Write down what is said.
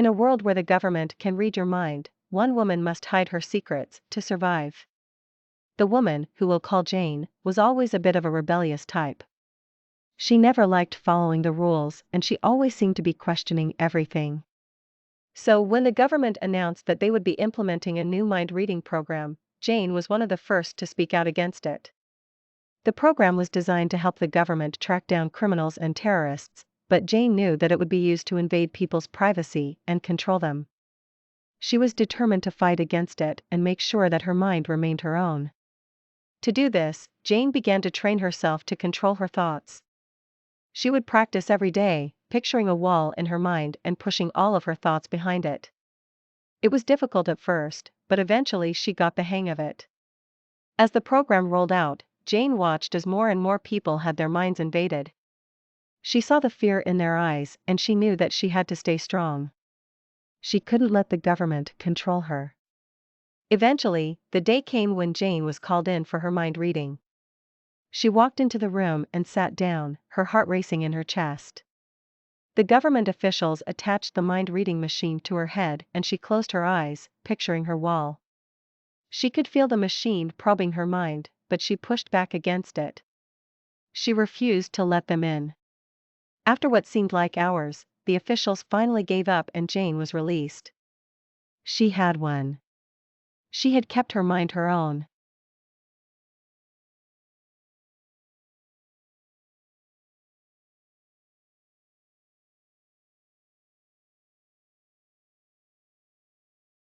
In a world where the government can read your mind, one woman must hide her secrets to survive. The woman, who we'll call Jane, was always a bit of a rebellious type. She never liked following the rules, and she always seemed to be questioning everything. So when the government announced that they would be implementing a new mind-reading program, Jane was one of the first to speak out against it. The program was designed to help the government track down criminals and terrorists, but Jane knew that it would be used to invade people's privacy and control them. She was determined to fight against it and make sure that her mind remained her own. To do this, Jane began to train herself to control her thoughts. She would practice every day, picturing a wall in her mind and pushing all of her thoughts behind it. It was difficult at first, but eventually she got the hang of it. As the program rolled out, Jane watched as more and more people had their minds invaded. She saw the fear in their eyes, and she knew that she had to stay strong. She couldn't let the government control her. Eventually, the day came when Jane was called in for her mind reading. She walked into the room and sat down, her heart racing in her chest. The government officials attached the mind-reading machine to her head and she closed her eyes, picturing her wall. She could feel the machine probing her mind, but she pushed back against it. She refused to let them in. After what seemed like hours, the officials finally gave up and Jane was released. She had won. She had kept her mind her own.